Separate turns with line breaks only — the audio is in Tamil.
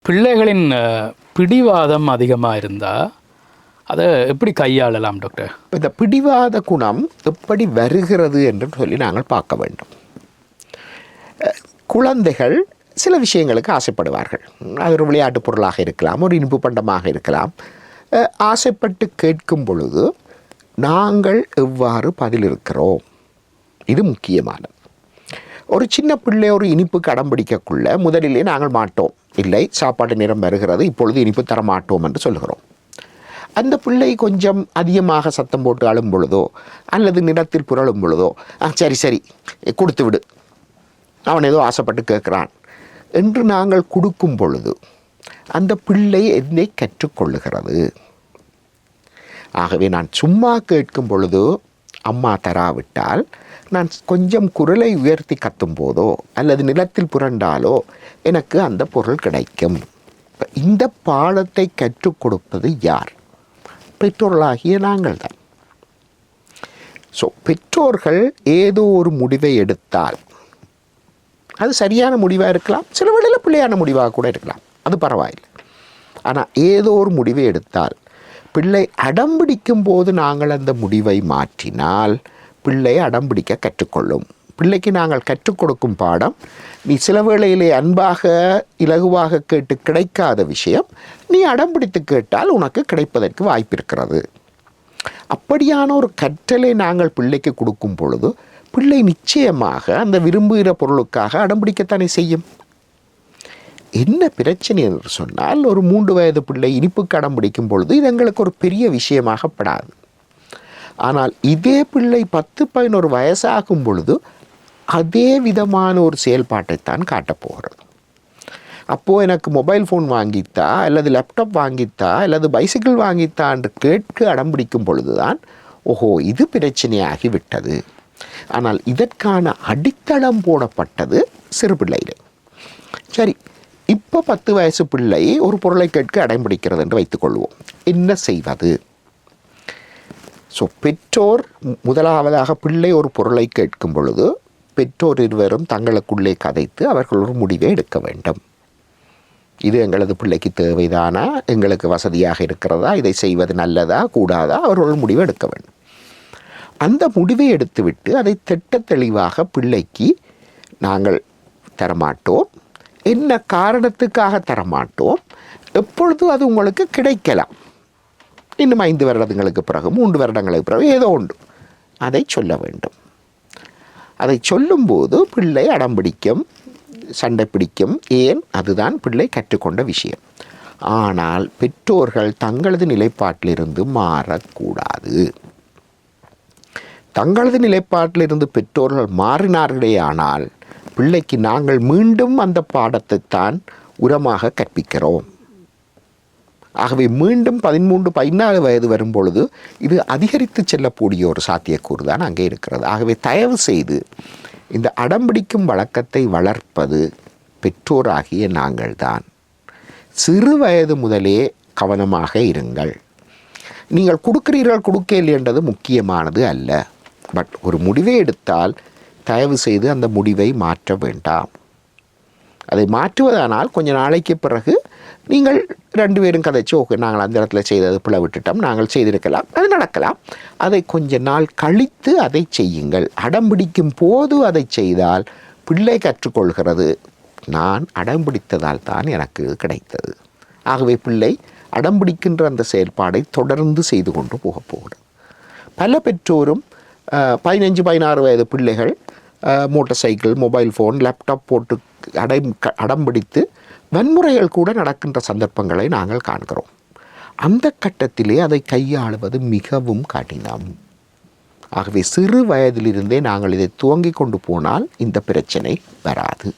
பிள்ளைகளின் பிடிவாதம் அதிகமாக இருந்தால் அதை எப்படி கையாளலாம் டாக்டர்?
இந்த பிடிவாத குணம் எப்படி வருகிறது என்று சொல்லி நாங்கள் பார்க்க வேண்டும். குழந்தைகள் சில விஷயங்களுக்கு ஆசைப்படுவார்கள். அது ஒரு விளையாட்டு பொருளாக இருக்கலாம், ஒரு இனிப்பு பண்டமாக இருக்கலாம். ஆசைப்பட்டு கேட்கும் பொழுது நாங்கள் எவ்வாறு பதில் இருக்கிறோம், இது முக்கியமானது. ஒரு சின்ன பிள்ளை ஒரு இனிப்புக்கு அடம் பிடிக்கக்குள்ள முதலிலே நாங்கள் மாட்டோம், இல்லை சாப்பாட்டு நேரம் வருகிறது, இப்பொழுது இனிப்பு தர மாட்டோம் என்று சொல்கிறோம். அந்த பிள்ளை கொஞ்சம் அதிகமாக சத்தம் போட்டு அழும் பொழுதோ அல்லது நிலத்தில் புரளும் பொழுதோ சரி சரி கொடுத்து விடு, அவன் ஏதோ ஆசைப்பட்டு கேட்குறான் என்று நாங்கள் கொடுக்கும் பொழுது அந்த பிள்ளை என்னை கற்றுக்கொள்ளுகிறது. ஆகவே நான் சும்மா கேட்கும் பொழுது அம்மா தராவிட்டால் நான் கொஞ்சம் குரலை உயர்த்தி கத்தும் போதோ அல்லது நிலத்தில் புரண்டாலோ எனக்கு அந்த பொருள் கிடைக்கும். இந்த பாடத்தை கற்றுக் கொடுப்பது யார்? பெற்றோர்களாகிய நாங்கள் தான். ஸோ பெற்றோர்கள் ஏதோ ஒரு முடிவை எடுத்தால் அது சரியான முடிவாக இருக்கலாம், சில வேளையில் பிள்ளையான முடிவாக கூட இருக்கலாம், அது பரவாயில்லை. ஆனால் ஏதோ ஒரு முடிவை எடுத்தால் பிள்ளை அடம்பிடிக்கும் போது நாங்கள் அந்த முடிவை மாற்றினால் பிள்ளை அடம்பிடிக்க கற்றுக்கொள்ளும். பிள்ளைக்கு நாங்கள் கற்றுக் கொடுக்கும் பாடம், நீ சில வேளையிலே அன்பாக இலகுவாக கேட்டு கிடைக்காத விஷயம் நீ அடம்பிடித்து கேட்டால் உனக்கு கிடைப்பதற்கு வாய்ப்பு இருக்கிறது. அப்படியான ஒரு கற்றலை நாங்கள் பிள்ளைக்கு கொடுக்கும் பொழுது பிள்ளை நிச்சயமாக அந்த விரும்புகிற பொருளுக்காக அடம்பிடிக்கத்தானே செய்யும். என்ன பிரச்சனை என்று சொன்னால், ஒரு 3 வயது பிள்ளை இனிப்புக்கு அடம் பிடிக்கும் பொழுது இது எங்களுக்கு ஒரு பெரிய விஷயமாகப்படாது. ஆனால் இதே பிள்ளை 10-11 வயசாகும் பொழுது அதே விதமான ஒரு செயல்பாட்டைத்தான் காட்டப்போகிறது. அப்போது எனக்கு மொபைல் ஃபோன் வாங்கித்தா அல்லது லேப்டாப் வாங்கித்தா அல்லது பைசிக்கிள் வாங்கித்தா என்று கேட்க அடம் பிடிக்கும் பொழுது தான் ஓஹோ இது பிரச்சனையாகிவிட்டது. ஆனால் இதற்கான அடித்தளம் போடப்பட்டது சிறு பிள்ளையிலே. சரி, இப்போ 10 வயசு பிள்ளை ஒரு பொருளை கேட்க அடம்பிடிக்கிறது என்று வைத்துக்கொள்வோம், என்ன செய்வது? ஸோ பெற்றோர் முதலாவதாக பிள்ளை ஒரு பொருளை கேட்கும் பொழுது பெற்றோர் இருவரும் தங்களுக்குள்ளே கதைத்து அவர்கள் ஒரு முடிவை எடுக்க வேண்டும். இது எங்களது பிள்ளைக்கு தேவைதானா, எங்களுக்கு வசதியாக இருக்கிறதா, இதை செய்வது நல்லதா கூடாதா, அவர்கள் முடிவை எடுக்க வேண்டும். அந்த முடிவை எடுத்துவிட்டு அதை திட்ட தெளிவாக பிள்ளைக்கு நாங்கள் தரமாட்டோம், என்ன காரணத்துக்காக தரமாட்டோம், எப்பொழுது அது உங்களுக்கு கிடைக்கலாம், இன்னும் 5 வருடங்களுக்கு பிறகு 3 வருடங்களுக்கு பிறகு ஏதோ உண்டு, அதை சொல்ல வேண்டும். அதை சொல்லும்போது பிள்ளை அடம்பிடிக்கும், சண்டை பிடிக்கும். ஏன்? அதுதான் பிள்ளை கற்றுக்கொண்ட விஷயம். ஆனால் பெற்றோர்கள் தங்களது நிலைப்பாட்டிலிருந்து மாறக்கூடாது. தங்களது நிலைப்பாட்டிலிருந்து பெற்றோர்கள் மாறினார்களே ஆனால் பிள்ளைக்கு நாங்கள் மீண்டும் அந்த பாடத்தைத்தான் உரமாக கற்பிக்கிறோம். ஆகவே மீண்டும் 13-14 வயது வரும் பொழுது இது அதிகரித்து செல்லக்கூடிய ஒரு சாத்தியக்கூறு தான் அங்கே இருக்கிறது. ஆகவே தயவு செய்து இந்த அடம்பிடிக்கும் வழக்கத்தை வளர்ப்பது பெற்றோராகிய நாங்கள் தான். சிறு வயது முதலே கவனமாக இருங்கள். நீங்கள் கொடுக்கிறீர்கள் கொடுக்கவில்லை என்றது முக்கியமானது அல்ல. பட் ஒரு முடிவை எடுத்தால் தயவு செய்து அந்த முடிவை மாற்ற வேண்டாம். அதை மாற்றுவதானால் கொஞ்ச நாளைக்கு பிறகு நீங்கள் 2 பேரும் கதைச்சு ஓகே நாங்கள் அந்த இடத்துல செய்தது பிழை விட்டுட்டோம், நாங்கள் செய்திருக்கலாம், அது நடக்கலாம். அதை கொஞ்ச நாள் கழித்து அதை செய்யுங்கள். அடம்பிடிக்கும் போது அதை செய்தால் பிள்ளை கற்றுக்கொள்கிறது, நான் அடம்பிடித்ததால் தான் எனக்கு கிடைத்தது. ஆகவே பிள்ளை அடம்பிடிக்கின்ற அந்த செயல்பாடை தொடர்ந்து செய்து கொண்டு போகிறது. பல பெற்றோரும் 15-16 வயது பிள்ளைகள் motor cycle, mobile phone, laptop போட்டு அடம்பிடித்து வன்முறைகள் கூட நடக்கின்ற சந்தர்ப்பங்களை நாங்கள் காண்கிறோம். அந்த கட்டத்திலே அதை கையாளுவது மிகவும் கடினம். ஆகவே சிறு வயதிலிருந்தே நாங்கள் இதை துவங்கி கொண்டு போனால் இந்த பிரச்சனை வராது.